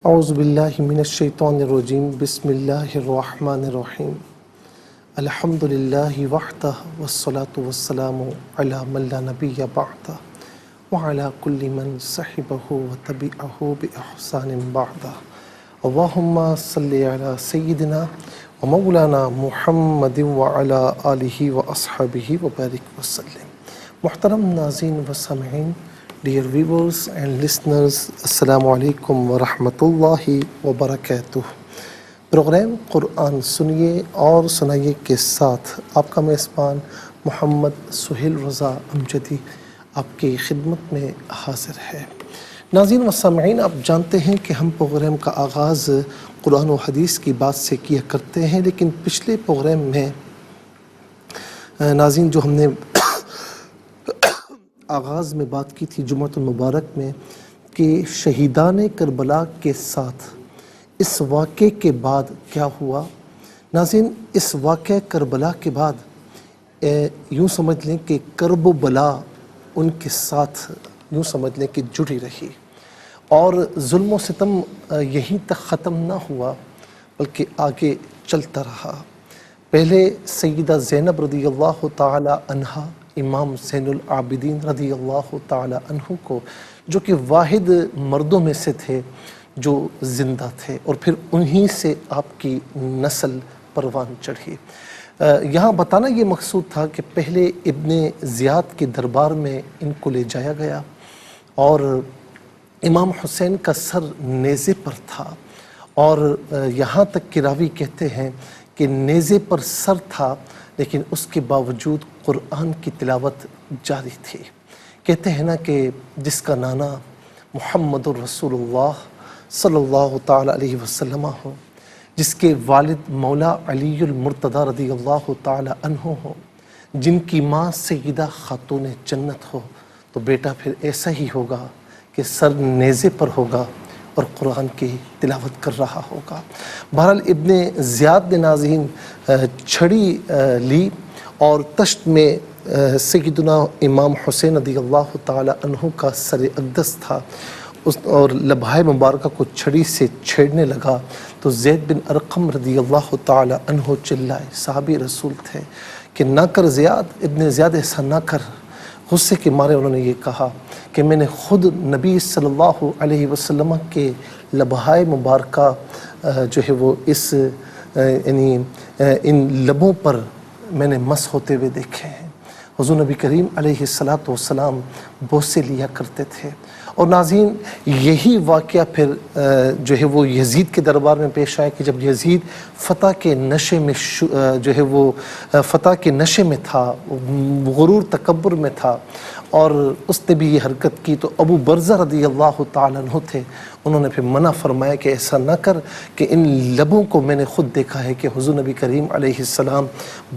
اعوذ باللہ من الشیطان الرجیم بسم اللہ الرحمن الرحیم الحمد للہ وحدہ والصلاة والسلام علی من لا نبی بعدہ وعلی کل من صحبہ وتبعہ بإحسان بعدہ اللہم صلی علی سیدنا ومولانا محمد وعلی آلہ واصحابہ وبارک وسلم۔ محترم ناظرین و سامعین، ڈیئر ویورز اینڈ لسنرز، السلام علیکم ورحمۃ اللہ وبرکاتہ۔ پروگرام قرآن سنیے اور سنائیے کے ساتھ آپ کا میزبان محمد سہیل رضا امجدی آپ کی خدمت میں حاضر ہے۔ ناظرین و سامعین، آپ جانتے ہیں کہ ہم پروگرام کا آغاز قرآن و حدیث کی بات سے کیا کرتے ہیں، لیکن پچھلے پروگرام میں ناظرین جو ہم نے آغاز میں بات کی تھی جمعۃ المبارک میں کہ شہیدان کربلا کے ساتھ اس واقعے کے بعد کیا ہوا۔ ناظرین، اس واقعہ کربلا کے بعد یوں سمجھ لیں کہ کرب و بلا ان کے ساتھ یوں سمجھ لیں کہ جڑی رہی، اور ظلم و ستم یہیں تک ختم نہ ہوا بلکہ آگے چلتا رہا۔ پہلے سیدہ زینب رضی اللہ تعالی عنہا، امام زین العابدین رضی اللہ تعالی عنہ کو، جو کہ واحد مردوں میں سے تھے جو زندہ تھے، اور پھر انہی سے آپ کی نسل پروان چڑھی۔ یہاں بتانا یہ مقصود تھا کہ پہلے ابن زیاد کے دربار میں ان کو لے جایا گیا، اور امام حسین کا سر نیزے پر تھا، اور یہاں تک کہ راوی کہتے ہیں کہ نیزے پر سر تھا لیکن اس کے باوجود قرآن کی تلاوت جاری تھی۔ کہتے ہیں نا کہ جس کا نانا محمد الرسول اللہ صلی اللہ تعالی علیہ وسلم ہو، جس کے والد مولا علی المرتضی رضی اللہ تعالی عنہ ہو، جن کی ماں سیدہ خاتون جنت ہو، تو بیٹا پھر ایسا ہی ہوگا کہ سر نیزے پر ہوگا اور قرآن کی تلاوت کر رہا ہوگا۔ بہرحال ابن زیاد نے ناظرین چھڑی لی اور تشت میں سیدنا امام حسین رضی اللہ تعالی عنہ کا سر اقدس تھا، اور لبہائے مبارکہ کو چھڑی سے چھیڑنے لگا تو زید بن ارقم رضی اللہ تعالی عنہ چلائے، صحابی رسول تھے، کہ نہ کر زیاد، ابن زیاد ایسا نہ کر۔ غصے کے مارے انہوں نے یہ کہا کہ میں نے خود نبی صلی اللہ علیہ وسلم کے لبہائے مبارکہ جو ہے وہ اس یعنی ان لبوں پر میں نے مس ہوتے ہوئے دیکھے ہیں۔ حضور نبی کریم علیہ السلام بوسے لیا کرتے تھے۔ اور ناظرین، یہی واقعہ پھر جو ہے وہ یزید کے دربار میں پیش آیا کہ جب یزید فتح کے نشے میں جو ہے وہ فتح کے نشے میں تھا، غرور تکبر میں تھا، اور اس نے بھی یہ حرکت کی، تو ابو برزہ رضی اللہ تعالیٰ عنہ تھے، انہوں نے پھر منع فرمایا کہ ایسا نہ کر، کہ ان لبوں کو میں نے خود دیکھا ہے کہ حضور نبی کریم علیہ السلام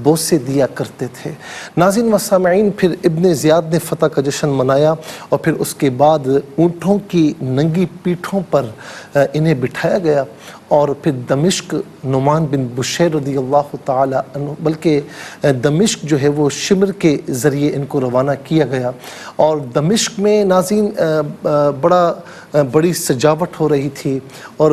بوسے دیا کرتے تھے۔ ناظرین و سامعین، پھر ابن زیاد نے فتح کا جشن منایا، اور پھر اس کے بعد اونٹوں کی ننگی پیٹھوں پر انہیں بٹھایا گیا، اور پھر دمشق نعمان بن بشیر رضی اللہ تعالی عنہ، بلکہ دمشق جو ہے وہ شمر کے ذریعے ان کو روانہ کیا گیا، اور دمشق میں ناظرین بڑی سجاوٹ ہو رہی تھی، اور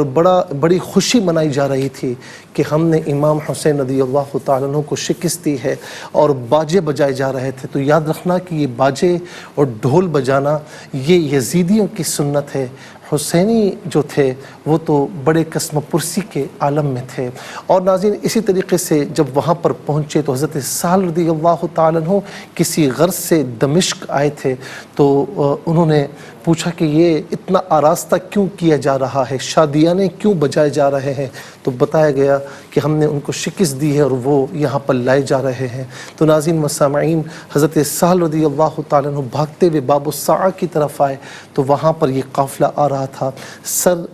بڑی خوشی منائی جا رہی تھی کہ ہم نے امام حسین رضی اللہ تعالیٰ عنہ کو شکست دی ہے، اور باجے بجائے جا رہے تھے۔ تو یاد رکھنا کہ یہ باجے اور ڈھول بجانا یہ یزیدیوں کی سنت ہے۔ حسینی جو تھے وہ تو بڑے قسم پرسی کے عالم میں تھے۔ اور ناظرین، اسی طریقے سے جب وہاں پر پہنچے تو حضرت سہل رضی اللہ تعالیٰ عنہ کسی غرض سے دمشق آئے تھے، تو انہوں نے پوچھا کہ یہ اتنا آراستہ کیوں کیا جا رہا ہے، شادیانے کیوں بجائے جا رہے ہیں؟ تو بتایا گیا کہ ہم نے ان کو شکست دی ہے اور وہ یہاں پر لائے جا رہے ہیں۔ تو ناظرین و سامعین، حضرت سہل رضی اللہ تعالیٰ عنہ بھاگتے ہوئے باب الساعہ کی طرف آئے، تو وہاں پر یہ قافلہ آ رہا تھا،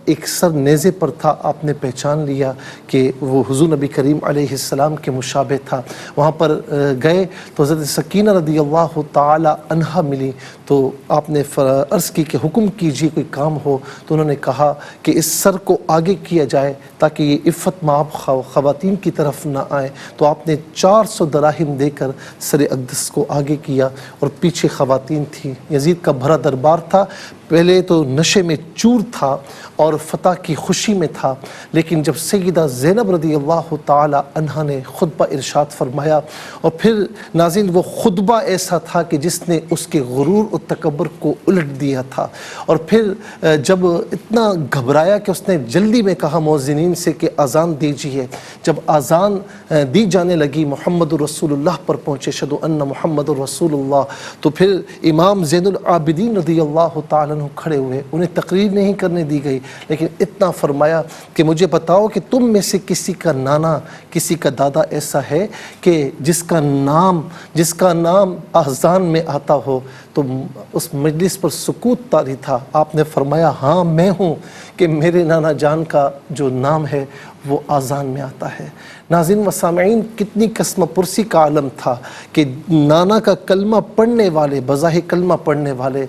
ایک سر نیزے پر تھا، آپ نے پہچان لیا کہ وہ حضور نبی کریم علیہ السلام کے مشابہ تھا۔ وہاں پر گئے تو حضرت سکینہ رضی اللہ تعالی عنہا ملی، تو آپ نے عرض کی کہ حکم کیجیے کوئی کام ہو، تو انہوں نے کہا کہ اس سر کو آگے کیا جائے تاکہ یہ عفت مآب خواتین کی طرف نہ آئے۔ تو آپ نے 400 دراہم دے کر سر اقدس کو آگے کیا، اور پیچھے خواتین تھیں۔ یزید کا بھرا دربار تھا، پہلے تو نشے میں چور تھا اور فتح کی خوشی میں تھا، لیکن جب سیدہ زینب رضی اللہ تعالی عنہا نے خطبہ ارشاد فرمایا، اور پھر ناظرین وہ خطبہ ایسا تھا کہ جس نے اس کے غرور و تکبر کو الٹ دیا تھا، اور پھر جب اتنا گھبرایا کہ اس نے جلدی میں کہا مؤذنین سے کہ اذان دیجیے، جب اذان دی جانے لگی محمد رسول اللہ پر پہنچے، اشہد ان محمد رسول اللہ، تو پھر امام زین العابدین رضی اللہ تعالیٰ عنہ کھڑے ہوئے، انہیں تقریر نہیں کرنے دی گئی، لیکن اتنا فرمایا کہ مجھے بتاؤ کہ تم میں سے کسی کا نانا، کسی کا دادا ایسا ہے کہ جس کا نام اذان میں آتا ہو؟ تو اس مجلس پر سکوت طاری تھا۔ آپ نے فرمایا ہاں میں ہوں، کہ میرے نانا جان کا جو نام ہے وہ اذان میں آتا ہے۔ ناظرین و سامعین، کتنی قسم پرسی کا عالم تھا کہ نانا کا کلمہ پڑھنے والے، بظاہر کلمہ پڑھنے والے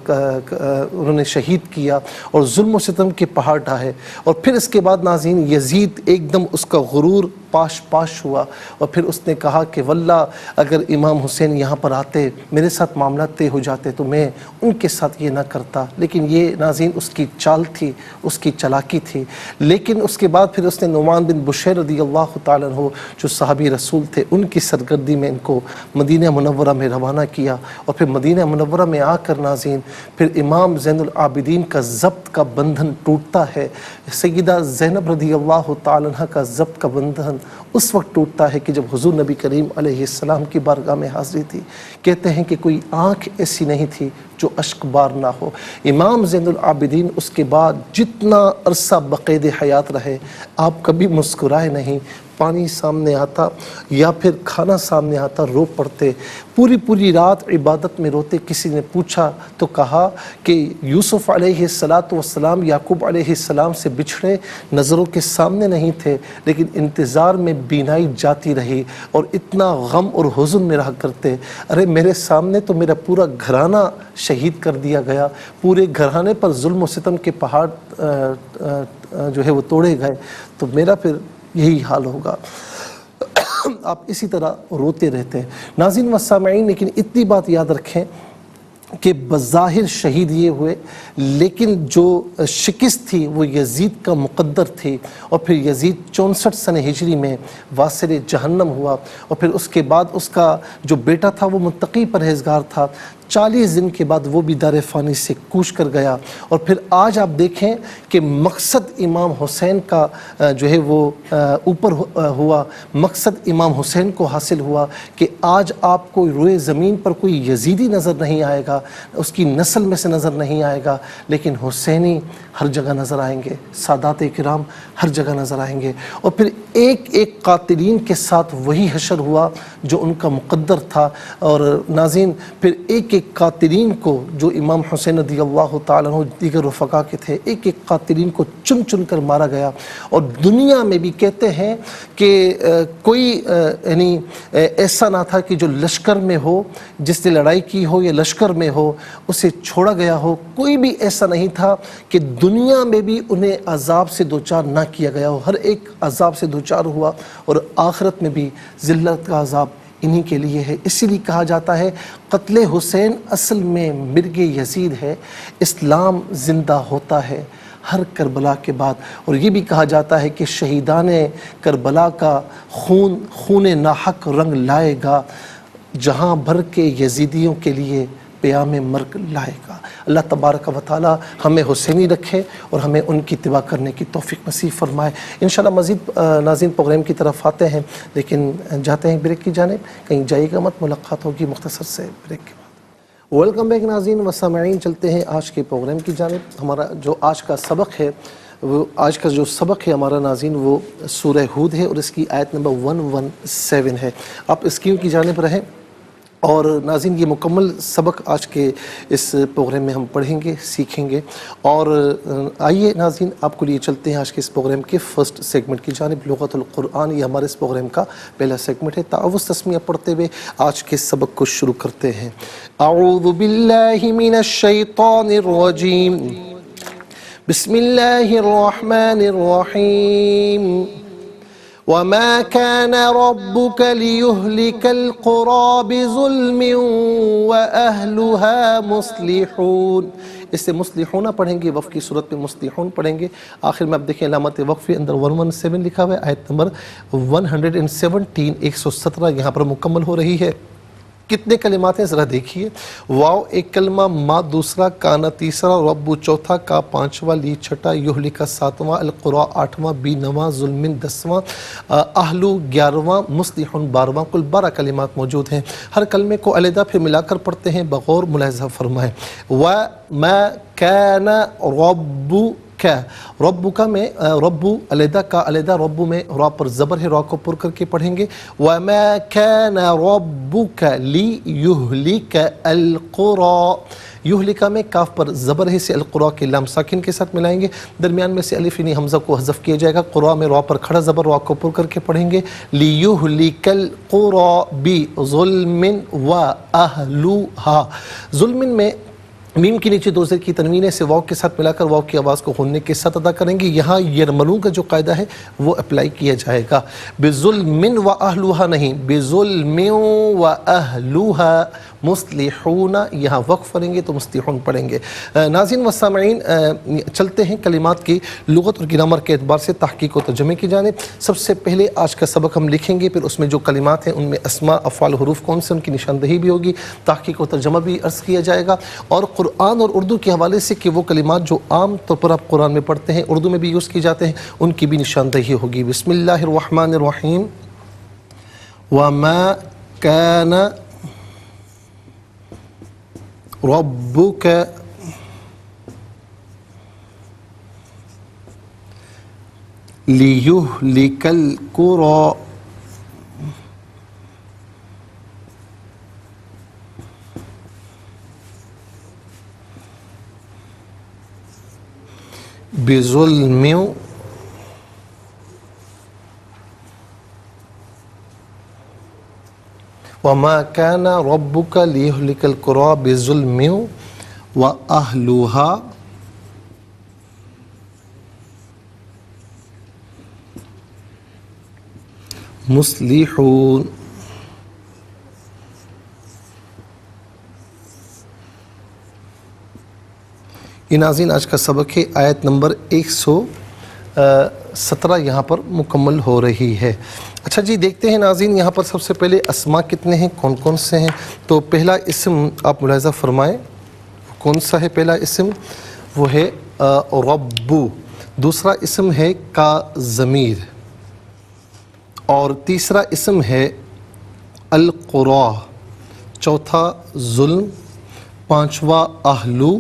انہوں نے شہید کیا اور ظلم و ستم کے پہاڑ ڈھائے، اور پھر اس کے بعد ناظرین یزید ایک دم اس کا غرور پاش ہوا، اور پھر اس نے کہا کہ واللہ اگر امام حسین یہاں پر آتے، میرے ساتھ معاملات طے ہو جاتے تو میں ان کے ساتھ یہ نہ کرتا، لیکن یہ ناظرین اس کی چال تھی، اس کی چلاکی تھی۔ لیکن اس کے بعد پھر اس نے نعمان بن بشیر رضی اللہ تعالیٰ عنہ جو صحابی رسول تھے، ان کی سرگردی میں ان کو مدینہ منورہ میں روانہ کیا، اور پھر مدینہ منورہ میں آ کر ناظرین پھر امام زین العابدین کا ضبط کا بندھن ٹوٹتا ہے، سیدہ زینب رضی اللہ تعالیٰ عنہ کا ضبط کا بندھن اس وقت ٹوٹتا ہے کہ جب حضور نبی کریم علیہ السلام کی بارگاہ میں حاضری تھی۔ کہتے ہیں کہ کوئی آنکھ ایسی نہیں تھی جو اشک بار نہ ہو۔ امام زین العابدین اس کے بعد جتنا عرصہ بقید حیات رہے، آپ کبھی مسکرائے نہیں، پانی سامنے آتا یا پھر کھانا سامنے آتا رو پڑتے، پوری رات عبادت میں روتے۔ کسی نے پوچھا تو کہا کہ یوسف علیہ السلام یعقوب علیہ السلام سے بچھڑے، نظروں کے سامنے نہیں تھے، لیکن انتظار میں بینائی جاتی رہی اور اتنا غم اور حزن میں رہا کرتے، ارے میرے سامنے تو میرا پورا گھرانہ شہید کر دیا گیا، پورے گھرانے پر ظلم و ستم کے پہاڑ جو ہے وہ توڑے گئے، تو میرا پھر یہی حال ہوگا۔ آپ اسی طرح روتے رہتے ہیں۔ ناظرین و سامعین، لیکن اتنی بات یاد رکھیں کہ بظاہر شہید یہ ہوئے، لیکن جو شکست تھی وہ یزید کا مقدر تھی، اور پھر یزید 64 سنہ ہجری میں واصل جہنم ہوا، اور پھر اس کے بعد اس کا جو بیٹا تھا وہ متقی پرہیزگار تھا، 40 دن کے بعد وہ بھی دار فانی سے کوچ کر گیا۔ اور پھر آج آپ دیکھیں کہ مقصد امام حسین کا جو ہے وہ اوپر ہوا، مقصد امام حسین کو حاصل ہوا کہ آج آپ کو روئے زمین پر کوئی یزیدی نظر نہیں آئے گا، اس کی نسل میں سے نظر نہیں آئے گا، لیکن حسینی ہر جگہ نظر آئیں گے، سادات کرام ہر جگہ نظر آئیں گے۔ اور پھر ایک قاتلین کے ساتھ وہی حشر ہوا جو ان کا مقدر تھا، اور ناظرین پھر ایک قاتلین کو جو امام حسین رضی اللہ تعالیٰ عنہ دیگر رفقا کے تھے، ایک قاتلین کو چن کر مارا گیا، اور دنیا میں بھی کہتے ہیں کہ کوئی یعنی ایسا نہ تھا کہ جو لشکر میں ہو، جس نے لڑائی کی ہو یا لشکر میں ہو اسے چھوڑا گیا ہو، کوئی بھی ایسا نہیں تھا کہ دنیا میں بھی انہیں عذاب سے دوچار نہ کیا گیا ہو، ہر ایک عذاب سے دوچار ہوا، اور آخرت میں بھی ذلت کا عذاب انہی کے لیے ہے۔ اسی لیے کہا جاتا ہے قتل حسین اصل میں مرگ یزید ہے، اسلام زندہ ہوتا ہے ہر کربلا کے بعد۔ اور یہ بھی کہا جاتا ہے کہ شہیدان کربلا کا خون ناحق رنگ لائے گا، جہاں بھر کے یزیدیوں کے لیے پیام مرگ لائے گا۔ اللہ تبارک و تعالی ہمیں حسینی رکھے اور ہمیں ان کی اتباع کرنے کی توفیق نصیب فرمائے۔ انشاءاللہ مزید ناظرین پروگرام کی طرف آتے ہیں، لیکن جاتے ہیں بریک کی جانب، کہیں جائے گا مت، ملاقات ہوگی مختصر سے بریک کے بعد۔ ویلکم بیک ناظرین و سامعین، چلتے ہیں آج کے پروگرام کی جانب۔ ہمارا جو آج کا سبق ہے، وہ آج کا جو سبق ہے ہمارا ناظرین وہ سورہ ہود ہے، اور اس کی آیت نمبر 117 ہے۔ آپ اسکرین کی جانب رہیں، اور ناظرین یہ مکمل سبق آج کے اس پروگرام میں ہم پڑھیں گے، سیکھیں گے۔ اور آئیے ناظرین آپ کو لیے چلتے ہیں آج کے اس پروگرام کے فرسٹ سیگمنٹ کی جانب، لغت القرآن۔ یہ ہمارے اس پروگرام کا پہلا سیگمنٹ ہے۔ تعوذ تسمیہ پڑھتے ہوئے آج کے سبق کو شروع کرتے ہیں۔ اعوذ باللہ من الشیطان الرجیم، بسم اللہ الرحمن الرحیم۔ وما كان ربك ليهلك القرى بظلم وأهلها مصلحون. اس سے مصلحون پڑھیں گے، وقف کی صورت میں مصلحون پڑھیں گے. آخر میں اب دیکھیں علامت وقف کے اندر 117 لکھا ہوا ہے، آیت نمبر 117 117 یہاں پر مکمل ہو رہی ہے. کتنے کلمات ہیں ذرا دیکھیے. واو ایک کلمہ، ما دوسرا، کانا تیسرا، رب چوتھا، کا پانچواں، لی چھٹا، یہلکا ساتواں، القرا آٹھواں، بی نواں، ظلم دسواں، اہلو 11واں، مصلحون 12واں. کل 12 کلمات موجود ہیں. ہر کلمے کو علیحدہ پھر ملا کر پڑھتے ہیں، بغور ملاحظہ فرمائیں. وَمَا كَانَ رَبُّكَ، ربک میں ربو علیحدہ، کا علیحدہ، ربو میں را پر زبر ہے، را کو پر کر کے پڑھیں گے. وَمَا كَانَ رَبُّكَ لِيُهْلِكَ الْقُرَى، یہلکا میں کاف پر زبر ہے، سے القرا کے لام ساکن کے ساتھ ملائیں گے. درمیان میں سے الف یعنی حمزہ کو حذف کیا جائے گا. قرا میں را پر کھڑا زبر، را کو پر کر کے پڑھیں گے. لِيُهْلِكَ الْقُرَى بِظُلْمٍ وَأَهْلُهَا، ظلم میں میم کے نیچے دو زیر کی تنوین ہے، سے واو کے ساتھ ملا کر واو کی آواز کو غننے کے ساتھ ادا کریں گے. یہاں یرملون کا جو قاعدہ ہے وہ اپلائی کیا جائے گا. بظلم وأهلها نہیں، بظلم وأهلها مصلحون، یہاں وقف پڑھیں گے تو مصلحون پڑھیں گے. ناظرین و سامعین، چلتے ہیں کلمات کی لغت اور گرامر کے اعتبار سے تحقیق و ترجمے کی جانب. سب سے پہلے آج کا سبق ہم لکھیں گے، پھر اس میں جو کلمات ہیں ان میں اسماء، افعال، حروف کون سے ان کی نشاندہی بھی ہوگی، تحقیق و ترجمہ بھی عرض کیا جائے گا، اور قرآن اور اردو کے حوالے سے کہ وہ کلمات جو عام طور پر آپ قرآن میں پڑھتے ہیں، اردو میں بھی یوز کی جاتے ہیں، ان کی بھی نشاندہی ہوگی. بسم اللہ الرحمن الرحیم. وما كان ربك ليهلك القرى بظلم وما كان ربك ليهلك القرى بظلم وأهلها مصلحون. یہ ناظرین آج کا سبق ہے. آیت نمبر 117 یہاں پر مکمل ہو رہی ہے. اچھا جی، دیکھتے ہیں ناظرین یہاں پر سب سے پہلے اسماء کتنے ہیں، کون کون سے ہیں. تو پہلا اسم آپ ملاحظہ فرمائیں، کون سا ہے پہلا اسم؟ وہ ہے ربو. دوسرا اسم ہے کا ضمیر، اور تیسرا اسم ہے القرا، چوتھا ظلم، پانچواں اہلو،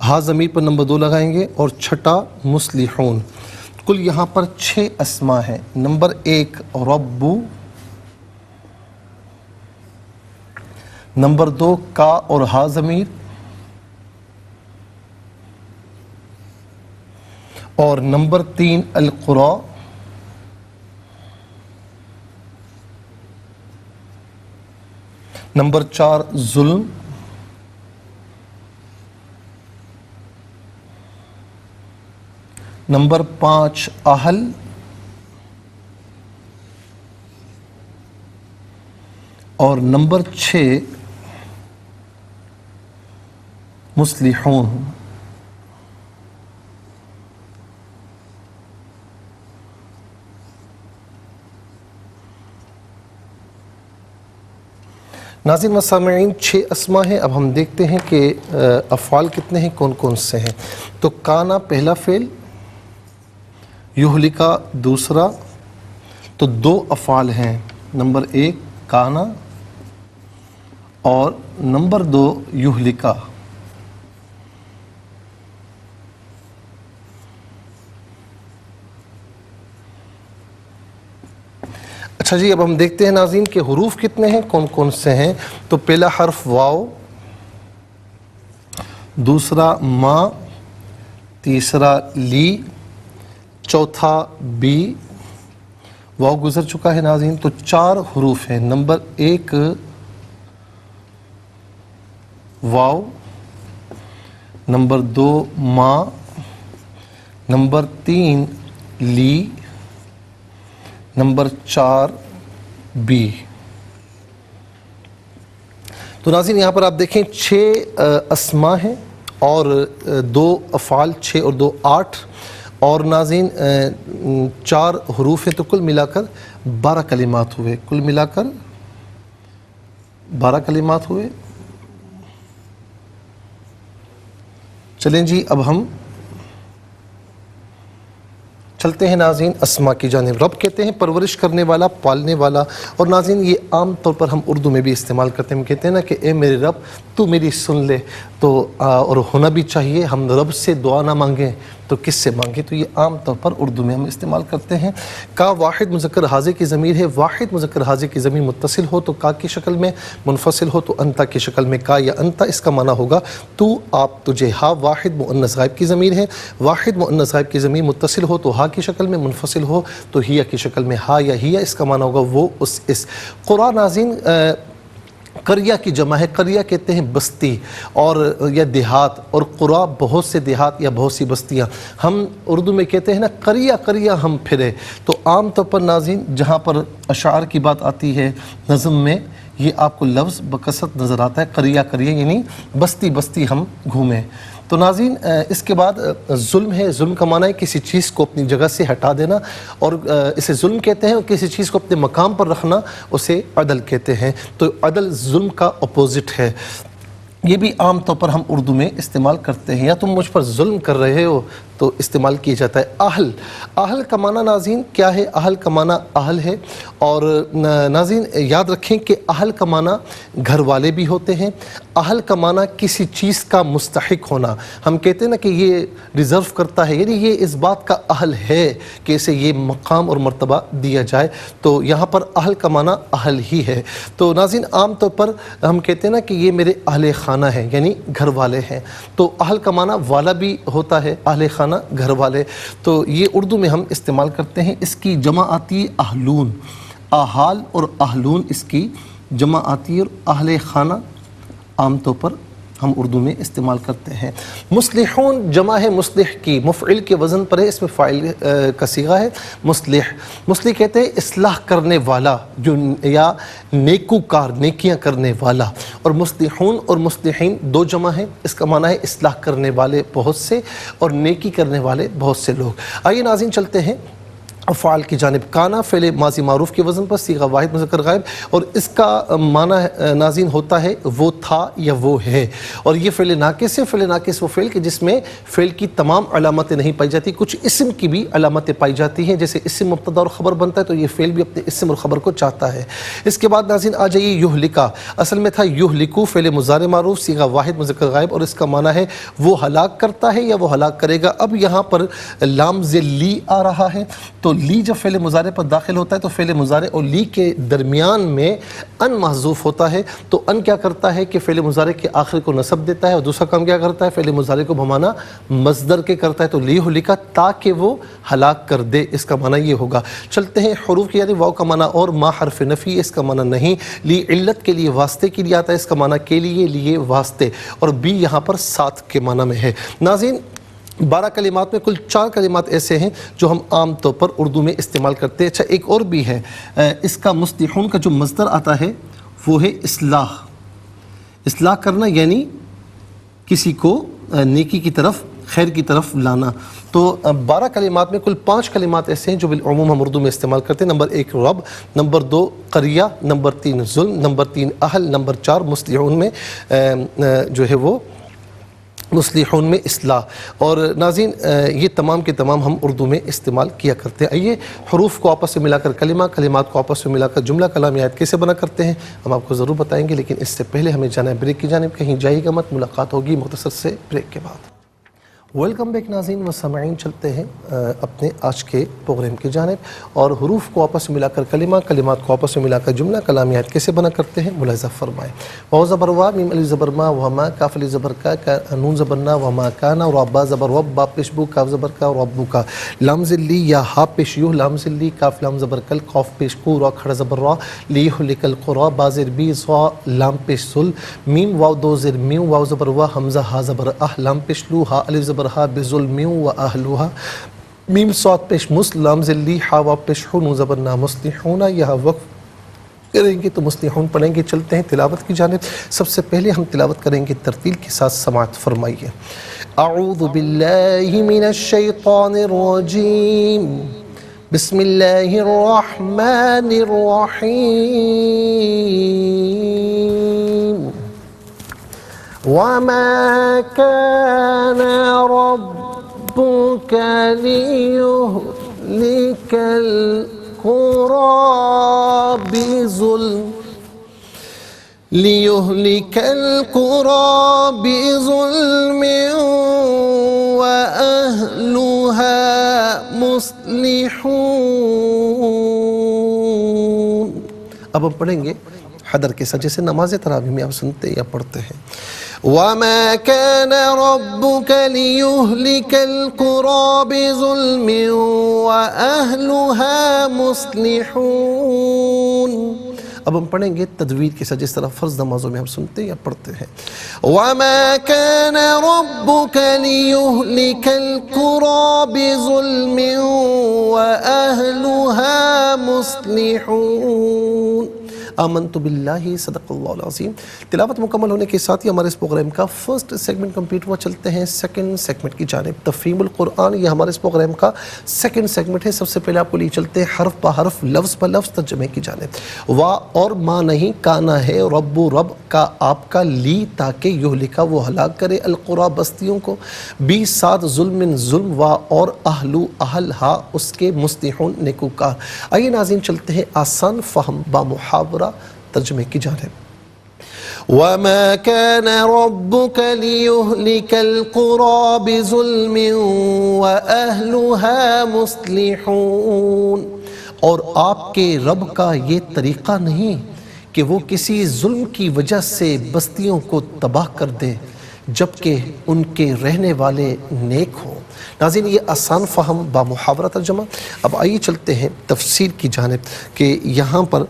ہا ضمیر پر نمبر 2 لگائیں گے، اور چھٹا مصلحون. کل یہاں پر 6 اسماء ہیں. نمبر 1 ربو، نمبر 2 کا اور ہا ضمیر، اور نمبر 3 القرا، نمبر 4 ظلم، نمبر 5 اہل، اور نمبر 6 مصلحون. ناظرین و سامعین 6 اسماء ہیں. اب ہم دیکھتے ہیں کہ افعال کتنے ہیں، کون کون سے ہیں. تو کانا پہلا فعل، یہلکا دوسرا، تو 2 افعال ہیں. نمبر 1 کانا اور نمبر 2 یہلکا. اچھا جی، اب ہم دیکھتے ہیں ناظرین کہ حروف کتنے ہیں، کون کون سے ہیں. تو پہلا حرف واو، دوسرا ما، تیسرا لی، چوتھا بی. واو گزر چکا ہے ناظرین. تو 4 حروف ہیں. نمبر 1 واو، نمبر 2 ما، نمبر 3 لی، نمبر 4 بی۔ تو ناظرین یہاں پر آپ دیکھیں 6 اسماء ہیں اور 2 افعال، 6 اور 2 8، اور ناظرین 4 حروف ہیں، تو کل ملا کر 12 کلمات ہوئے، کل ملا کر 12 کلمات ہوئے۔ چلیں جی اب ہم چلتے ہیں ناظرین اسماء کی جانب۔ رب کہتے ہیں پرورش کرنے والا، پالنے والا، اور ناظرین یہ عام طور پر ہم اردو میں بھی استعمال کرتے ہیں، ہم کہتے ہیں نا کہ اے میرے رب تو میری سن لے، تو اور ہونا بھی چاہیے، ہم رب سے دعا نہ مانگیں تو کس سے مانگیں، تو یہ عام طور پر اردو میں ہم استعمال کرتے ہیں۔ کا واحد مذکر حاضر کی ضمیر ہے، واحد مذکر حاضر کی ضمیر متصل ہو تو کا کی شکل میں، منفصل ہو تو انتا کی شکل میں، کا یا انتا، اس کا معنی ہوگا تو، آپ، تجھے۔ ہا واحد مؤنث غائب کی ضمیر ہے، واحد مؤنث غائب کی ضمیر متصل ہو تو ہا کی شکل میں، منفصل ہو تو ہیا کی شکل میں، ہا یا ہیا، اس کا معنی ہوگا وہ، اس۔ قرآن ناظرین قریہ کی جمع ہے، قریہ کہتے ہیں بستی اور یا دیہات، اور قرا بہت سے دیہات یا بہت سی بستیاں، ہم اردو میں کہتے ہیں نا قریہ قریہ ہم پھرے۔ تو عام طور پر ناظرین جہاں پر اشعار کی بات آتی ہے نظم میں، یہ آپ کو لفظ بکثرت نظر آتا ہے، قریہ قریہ یعنی بستی بستی ہم گھومیں۔ تو ناظرین اس کے بعد ظلم ہے، ظلم کا معنی ہے کسی چیز کو اپنی جگہ سے ہٹا دینا، اور اسے ظلم کہتے ہیں، اور کسی چیز کو اپنے مقام پر رکھنا اسے عدل کہتے ہیں۔ تو عدل ظلم کا اپوزٹ ہے، یہ بھی عام طور پر ہم اردو میں استعمال کرتے ہیں۔ یا تم مجھ پر ظلم کر رہے ہو تو استعمال کیا جاتا ہے۔ اہل، اہل کا معنی ناظرین کیا ہے؟ اہل کا معنی اہل ہے، اور ناظرین یاد رکھیں کہ اہل کا معنی گھر والے بھی ہوتے ہیں، اہل کا معنی کسی چیز کا مستحق ہونا، ہم کہتے ہیں نا کہ یہ ڈیزرو کرتا ہے، یعنی یہ اس بات کا اہل ہے کہ اسے یہ مقام اور مرتبہ دیا جائے، تو یہاں پر اہل کا معنی اہل ہی ہے۔ تو ناظرین عام طور پر ہم کہتے ہیں نا کہ یہ میرے اہل خانہ ہیں، یعنی گھر والے ہیں، تو اہل کا معنی والا بھی ہوتا ہے، اہل خانہ گھر والے، تو یہ اردو میں ہم استعمال کرتے ہیں۔ اس کی جمع آتی ہے اہلون، احال اور اہلون اس کی جمع آتی ہے، اور اہل خانہ عام طور پر ہم اردو میں استعمال کرتے ہیں۔ مصلحون جمع ہے مصلح کی، مفعل کے وزن پر ہے، اس میں فاعل کا صیغہ ہے مصلح۔ مصلح کہتے ہیں اصلاح کرنے والا، جو یا نیکوکار، نیکیاں کرنے والا، اور مصلحون اور مصلحین 2 جمع ہیں، اس کا معنی ہے اصلاح کرنے والے بہت سے اور نیکی کرنے والے بہت سے لوگ۔ آئیے ناظرین چلتے ہیں افعال کی جانب۔ کانا فعل ماضی معروف کے وزن پر، صیغہ واحد مذکر غائب، اور اس کا معنی ناظرین ہوتا ہے وہ تھا یا وہ ہے، اور یہ فعل ناقص ہے۔ فعل ناقص وہ فعل کہ جس میں فعل کی تمام علامتیں نہیں پائی جاتی، کچھ اسم کی بھی علامتیں پائی جاتی ہیں، جیسے اسم مبتدا اور خبر بنتا ہے تو یہ فعل بھی اپنے اسم اور خبر کو چاہتا ہے۔ اس کے بعد ناظرین آ جائیے یہلکا، اصل میں تھا یہلکو، فعل مضارع معروف، صیغہ واحد مذکر غائب، اور اس کا معنی ہے وہ ہلاک کرتا ہے یا وہ ہلاک کرے گا۔ اب یہاں پر لام ز لی آ رہا ہے، تو لی جب فعل مضارع پر داخل ہوتا ہے تو فعل مضارع اور لی کے درمیان میں ان محذوف ہوتا ہے، تو ان کیا کرتا ہے کہ فعل مضارع کے آخر کو نصب دیتا ہے، اور دوسرا کام کیا کرتا ہے، فعل مضارع کو بھمانا مصدر کے کرتا ہے، تو لی ہلکا تاکہ وہ ہلاک کر دے، اس کا معنی یہ ہوگا۔ چلتے ہیں حروف کی یعنی واو کا معنی اور، ما حرف نفی، اس کا معنی نہیں، لی علت کے لیے واسطے کے لیے آتا ہے، اس کا معنی کے لیے واسطے، اور بی یہاں پر ساتھ کے معنی میں ہے۔ ناظرین 12 کلمات میں کل 4 کلمات ایسے ہیں جو ہم عام طور پر اردو میں استعمال کرتے ہیں۔ اچھا ایک اور بھی ہے، اس کا مصلحون کا جو مصدر آتا ہے وہ ہے اصلاح، اصلاح کرنا یعنی کسی کو نیکی کی طرف، خیر کی طرف لانا۔ تو 12 کلمات میں کل 5 کلمات ایسے ہیں جو بالعموم ہم اردو میں استعمال کرتے ہیں۔ نمبر 1 رب، نمبر 2 قریہ، نمبر 3 ظلم، نمبر 3 اہل، نمبر 4 مصلحون میں جو ہے وہ مصلحون میں اصلاح، اور ناظرین یہ تمام کے تمام ہم اردو میں استعمال کیا کرتے ہیں۔ آئیے حروف کو آپس میں ملا کر کلمہ، کلمات کو آپس میں ملا کر جملہ کلامی آیت کیسے بنا کرتے ہیں ہم آپ کو ضرور بتائیں گے، لیکن اس سے پہلے ہمیں جانا ہے بریک کی جانب، کہیں جائے گا مت، ملاقات ہوگی مختصر سے بریک کے بعد۔ ویلکم بیک ناظرین و سامعین، چلتے ہیں اپنے آج کے پروگرام کی جانب، اور حروف کو آپس میں ملا کر کلمہ، کلمات کو آپس میں ملا کر جملہ کلامیات کیسے بنا کرتے ہیں ملاحظہ فرمائیں۔ واو زبر وا، میم علی زبر ما، وما، کاف علی زبر کا، نون زبر نا، وما کانا، اور با زبر وب، با پیش بو، کاف زبر کا، اور ابو کا، لام ذلی یا ہا پیش یو، لام ذلی، کاف لام زبر کل، قاف پیش کو، را کھڑا زبر را، لی ہلک القرا، با زر بی، صا لام پیش سل، میم واو دو زر میو، واو زبر وا، حمزہ ہا زبر اہ، لام پیش لو، ہا علی زبر ہا، بظلم و اہلوہا، میم صاد پیش مسلم ذلی حاوا پیش حنو زبرنا مصلحون. یہاں وقف کریں گے تو مصلحون پڑھیں گے. چلتے ہیں تلاوت کی جانب. سب سے پہلے ہم تلاوت کریں گے ترتیل کے ساتھ. سماعت فرمائیے. اعوذ باللہ من الشیطان الرجیم. بسم اللہ الرحمن الرحیم. وما كان ربك ليهلك القرى بظلم وأهلها مصلحون. اب ہم پڑھیں گے حدر کے ساتھ جیسے نماز تراویح میں آپ سنتے یا پڑھتے ہیں. وَمَا كَانَ رَبُّكَ لِيُهْلِكَ الْقُرَى بِظُلْمٍ وَأَهْلُهَا مُصْلِحُونَ. اب ہم پڑھیں گے تجوید کے ساتھ جس طرح فرض نمازوں میں ہم سنتے یا پڑھتے ہیں. وَمَا كَانَ رَبُّكَ لِيُهْلِكَ الْقُرَى بِظُلْمٍ وَأَهْلُهَا مُصْلِحُونَ. آمنت باللہ صدق اللہ العظیم. تلاوت مکمل ہونے کے ساتھ ہی ہمارے اس پروگرام کا فرسٹ سیگمنٹ کمپلیٹ ہوا. چلتے ہیں سیکنڈ سیگمنٹ کی جانب. تفہیم القرآن یہ ہمارے اس پروگرام کا سیکنڈ سیگمنٹ ہے. سب سے پہلے آپ کو لیے چلتے ہیں حرف بہ حرف لفظ بہ لفظ ترجمے کی جانب. وا اور ماں نہیں کانا ہے رب رب کا آپ کا لی تاکہ یہلکا وہ ہلاک کرے القرى بستیوں کو بی ساتھ ظلم ظلم وا اور اہلو اہل ہا اس کے مصلحون نیکوکار. آئیے ناظرین چلتے ہیں آسان فہم با محاورہ ترجمے کی جانب. وَمَا كَانَ رَبُّكَ لِيُهْلِكَ الْقُرَى بِظُلْمٍ وَأَهْلُهَا مُصْلِحُونَ. اور آپ کے رب کا یہ طریقہ نہیں کہ وہ کسی ظلم کی وجہ سے بستیوں کو تباہ کر دے جبکہ ان کے رہنے والے نیک ہوں. ناظرین یہ آسان فہم با محاورہ ترجمہ. اب آئیے چلتے ہیں تفسیر کی جانب کہ یہاں پر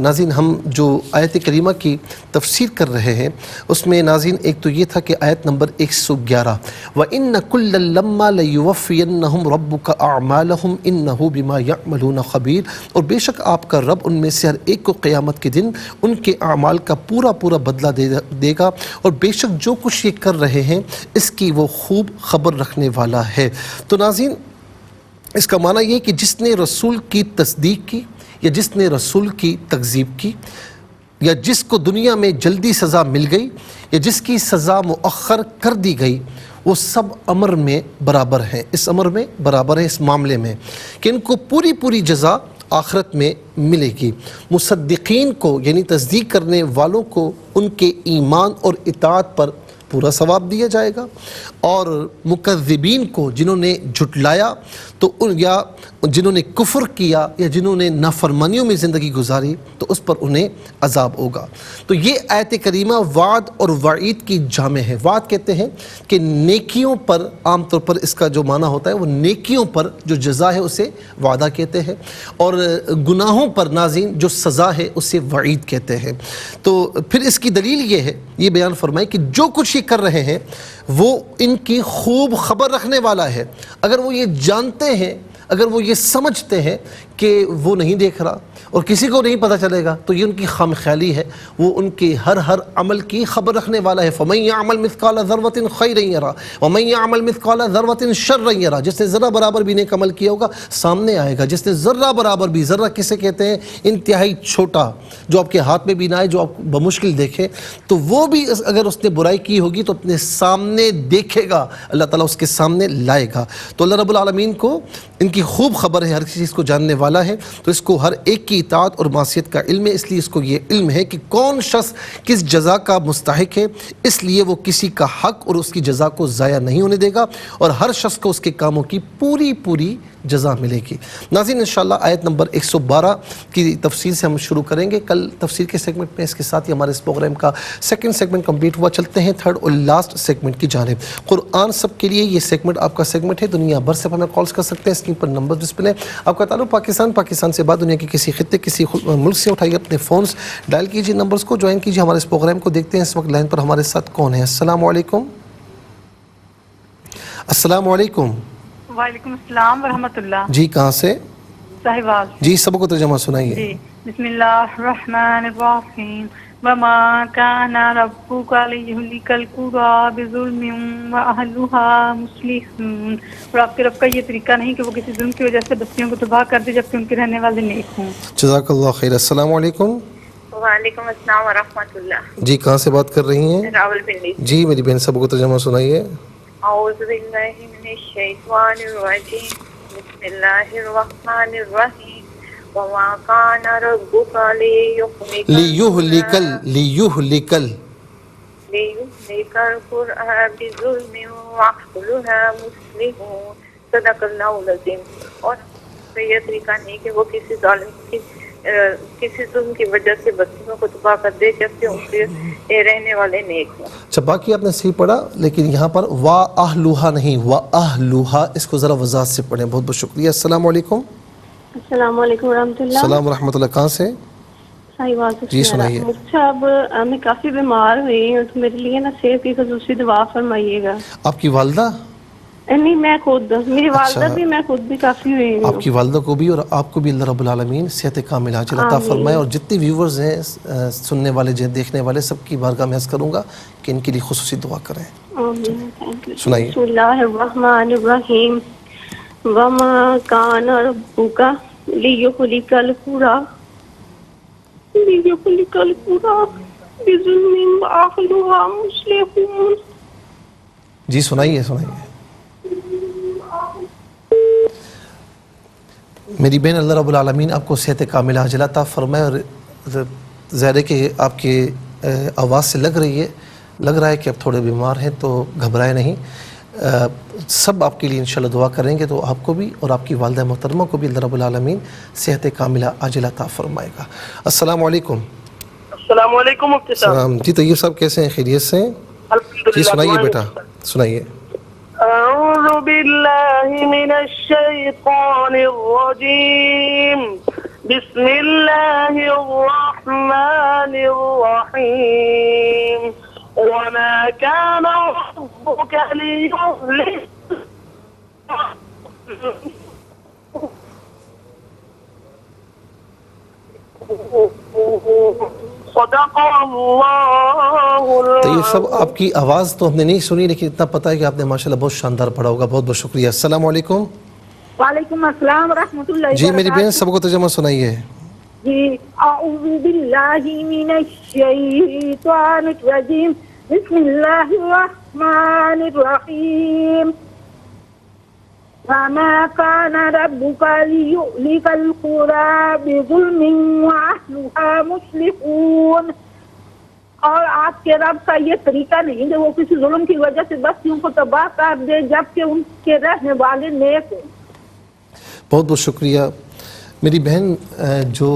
ناظرین ہم جو آیت کریمہ کی تفسیر کر رہے ہیں اس میں ناظرین ایک تو یہ تھا کہ آیت نمبر 111 وَإِنَّ كُلًّا لَمَّا لَيُوَفِّيَنَّهُمْ رَبُّكَ أَعْمَالَهُمْ إِنَّهُ بِمَا يَعْمَلُونَ خَبِيرٌ. اور بے شک آپ کا رب ان میں سے ہر ایک کو قیامت کے دن ان کے اعمال کا پورا پورا بدلہ دے گا اور بے شک جو کچھ یہ کر رہے ہیں اس کی وہ خوب خبر رکھنے والا ہے. تو ناظرین اس کا معنی یہ کہ جس نے رسول کی تصدیق کی یا جس نے رسول کی تکذیب کی یا جس کو دنیا میں جلدی سزا مل گئی یا جس کی سزا مؤخر کر دی گئی وہ سب امر میں برابر ہیں. اس امر میں برابر ہیں اس معاملے میں کہ ان کو پوری پوری جزا آخرت میں ملے گی. مصدقین کو یعنی تصدیق کرنے والوں کو ان کے ایمان اور اطاعت پر پورا ثواب دیا جائے گا اور مکذبین کو جنہوں نے جھٹلایا تو یا جنہوں نے کفر کیا یا جنہوں نے نافرمانیوں میں زندگی گزاری تو اس پر انہیں عذاب ہوگا. تو یہ آیت کریمہ وعد اور وعید کی جامع ہے. وعد کہتے ہیں کہ نیکیوں پر عام طور پر اس کا جو معنی ہوتا ہے وہ نیکیوں پر جو جزا ہے اسے وعدہ کہتے ہیں اور گناہوں پر ناظرین جو سزا ہے اسے وعید کہتے ہیں. تو پھر اس کی دلیل یہ ہے یہ بیان فرمائے کہ جو کچھ یہ کر رہے ہیں وہ ان کی خوب خبر رکھنے والا ہے. اگر وہ یہ جانتے ہیں اگر وہ یہ سمجھتے ہیں کہ وہ نہیں دیکھ رہا اور کسی کو نہیں پتہ چلے گا تو یہ ان کی خام خیالی ہے. وہ ان کے ہر عمل کی خبر رکھنے والا ہے. فَمَن يَعْمَلْ مِثْقَالَ ذَرَّةٍ خَيْرًا يَرَهُ وَمَن يَعْمَلْ مِثْقَالَ ذَرَّةٍ شَرًّا يَرَهُ. جس نے ذرہ برابر بھی نیک عمل کیا ہوگا سامنے آئے گا. جس نے ذرہ برابر بھی ذرہ کسے کہتے ہیں انتہائی چھوٹا جو آپ کے ہاتھ میں بھی نہ آئے جو آپ بمشکل دیکھے تو وہ بھی اگر اس نے برائی کی ہوگی تو اپنے سامنے دیکھے گا اللہ تعالیٰ اس کے سامنے لائے گا. تو اللہ رب العالمین کو ان کی خوب خبر ہے ہر چیز کو جاننے والا ہے. تو اس کو ہر ایک کی اطاعت اور معصیت کا علم ہے اس لیے اس کو یہ علم ہے کہ کون شخص کس جزا کا مستحق ہے اس لیے وہ کسی کا حق اور اس کی جزا کو ضائع نہیں ہونے دے گا اور ہر شخص کو اس کے کاموں کی پوری پوری جزا ملے گی. ناظرین انشاءاللہ آیت نمبر 112 کی تفسیر سے ہم شروع کریں گے. کل تفسیر کے سیگمنٹ میں اس کے ساتھ ہی ہمارے اس پروگرام کا سیکنڈ سیگمنٹ کمپلیٹ ہوا. چلتے ہیں تھرڈ اور لاسٹ سیگمنٹ کی جانب. قرآن سب کے لیے یہ سیگمنٹ آپ کا سیگمنٹ ہے. دنیا بھر سے ہمیں کالز کر سکتے ہیں. اسکرین پر نمبر ڈسپلے. آپ کا تعلق پاکستان سے بعد دنیا کے کسی خطے کسی ملک سے اٹھائیے اپنے فونز ڈائل کیجیے نمبرز کو جوائن کیجیے ہمارے اس پروگرام کو. دیکھتے ہیں اس وقت لائن پر ہمارے ساتھ کون ہے. السلام علیکم. السلام علیکم. وعلیکم السلام ورحمۃ اللہ. جی کہاں سے؟ صاحبال. جی سب کو ترجمہ سنائیے. جی بسم اللہ الرحمن الرحیم. وما كان ربك ليهلك القرى بظلم واهلها مصلحون. اور آپ کے رب کا یہ طریقہ نہیں کہ وہ کسی ظلم کی وجہ سے بستیوں کو تباہ کر دے جبکہ ان کے رہنے والے نیک ہوں. جزاک اللہ خیر. السلام علیکم. وعلیکم السلام ورحمۃ اللہ. جی کہاں سے بات کر رہی ہیں؟ راولپنڈی. جی میری بہن سب کو ترجمہ سنائیے. اعوذ باللہ من الشیطان الرجیم. بسم اللہ الرحمن الرحیم. وما كان ربك لیہلک القرى بظلم واهلها مصلحون. صدق اللہ العظیم. اور یہ طریقہ نہیں کہ وہ کسی ظلم کی وجہ سے بستیوں کو تباہ کر دے جبکہ ان کے رہنے والے نیک ہوں. اچھا باقی آپ نے صحیح پڑھا لیکن یہاں پر وا اہلوہا نہیں وا اہلوہا، اس کو ذرا وضاحت سے پڑھیں. بہت بہت شکریہ. السلام علیکم. السلام علیکم ورحمۃ اللہ. السلام ورحمۃ اللہ. کہاں سے؟ جی سنائیے. صاحب میں کافی بیمار ہوئی ہوں تو میرے لیے نا صحت کی خصوصی دعا فرمائیے گا. آپ کی والدہ؟ نہیں میں خود، میری والدہ بھی، میں خود بھی کافی ہوئی ہوں. آپ کی والدہ کو بھی اور آپ کو بھی اللہ رب العالمین صحت کاملہ عاجلہ عطا فرمائے. اور جتنے ویورز ہیں سننے والے دیکھنے والے سب کی بارگاہ میں عرض کروں گا کہ ان کے لیے خصوصی دعا کریں. سنائیے. بسم اللہ الرحمن الرحیم. وما كان ربك ليهلك القرى بظلم واهلها مصلحون. جی سنائیے سنائیے. میری بہن اللہ رب العالمین آپ کو صحت کاملہ عاجلہ عطا فرمائے. اور ظاہر ہے کہ آپ کی آواز سے لگ رہا ہے کہ آپ تھوڑے بیمار ہیں تو گھبرائے نہیں. سب آپ کے لیے انشاءاللہ دعا کریں گے تو آپ کو بھی اور آپ کی والدہ محترمہ کو بھی اللہ رب العالمین صحت کاملہ عاجلہ عطا فرمائے گا. السلام علیکم. السلام علیکم مفتی صاحب. السلام. جی طیب صاحب کیسے ہیں؟ خیریت سے ہیں؟ جی سنائیے بیٹا سنائیے. اعوذ باللہ من الشیطان الرجیم. بسم اللہ الرحمن الرحیم. وما كان ربك ليهلك صدق اللہ. طیب صاحب آپ کی آواز تو ہم نے نہیں سنی لیکن اتنا پتہ ہے کہ آپ نے ماشاءاللہ بہت شاندار پڑھا ہوگا. بہت بہت شکریہ. السلام علیکم. وعلیکم السلام ورحمۃ اللہ. جی میری بہن سب کو ترجمہ سنائیے. جی اعوذ باللہ من الشیطان الرجیم. بسم اللہ الرحمن الرحیم. وما كان ربك ليهلك القرى بظلم واهلها مصلحون. اور آپ کے رب کا یہ طریقہ نہیں کہ وہ کسی ظلم کی وجہ سے بستیوں کو تباہ کر دے جبکہ ان کے رہنے والے نیک ہوں. بہت بہت شکریہ. میری بہن جو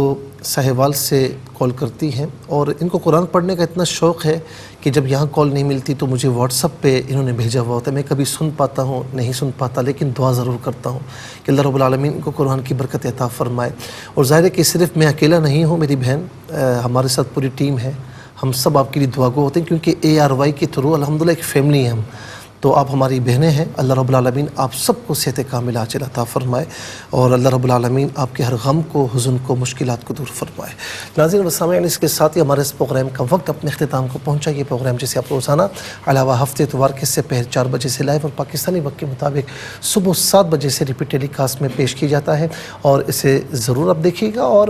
ساہیوال سے کال کرتی ہیں اور ان کو قرآن پڑھنے کا اتنا شوق ہے کہ جب یہاں کال نہیں ملتی تو مجھے واٹس اپ پہ انہوں نے بھیجا ہوا ہوتا ہے. میں کبھی سن پاتا ہوں نہیں سن پاتا لیکن دعا ضرور کرتا ہوں کہ اللہ رب العالمین ان کو قرآن کی برکت عطا فرمائے. اور ظاہر ہے کہ صرف میں اکیلا نہیں ہوں میری بہن، ہمارے ساتھ پوری ٹیم ہے. ہم سب آپ کے لیے دعا گو ہوتے ہیں کیونکہ ARY کے تھرو الحمدللہ ایک فیملی ہے ہم. تو آپ ہماری بہنیں ہیں. اللہ رب العالمین آپ سب کو صحت کاملہ عاجلہ عطا فرمائے اور اللہ رب العالمین آپ کے ہر غم کو، حزن کو، مشکلات کو دور فرمائے. ناظرین و سامعین اس کے ساتھ ہی ہمارے اس پروگرام کا وقت اپنے اختتام کو پہنچا. یہ پروگرام جسے آپ روزانہ علاوہ ہفتے اتوار کے سے پہر 4 بجے سے لائیو اور پاکستانی وقت کے مطابق صبح 7 بجے سے ریپیٹ ٹیلی کاسٹ میں پیش کی جاتا ہے. اور اسے ضرور آپ دیکھیے گا اور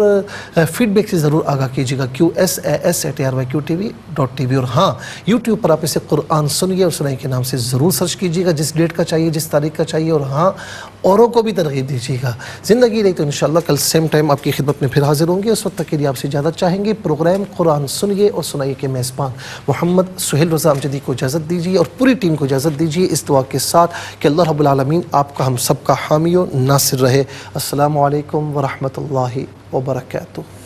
فیڈ بیک سے ضرور آگاہ کیجیے گا. QSAS@ARYQ.TV. اور ہاں یوٹیوب پر آپ اسے قرآن سنیے اور سنائی کے نام سے ضرور سرچ کیجیے گا، جس ڈیٹ کا چاہیے، جس تاریخ کا چاہیے. اور ہاں اوروں کو بھی ترغیب دیجیے گا. زندگی رہی تو انشاءاللہ کل سیم ٹائم آپ کی خدمت میں پھر حاضر ہوں گے. اس وقت تک کے لیے آپ سے اجازت چاہیں گے. پروگرام قرآن سنیے اور سنائیے کے میزبان محمد سہیل رضا امجدی کو اجازت دیجیے اور پوری ٹیم کو اجازت دیجیے اس دعا کے ساتھ کہ اللہ رب العالمین آپ کا ہم سب کا حامی و ناصر رہے. السلام علیکم ورحمۃ اللہ وبرکاتہ.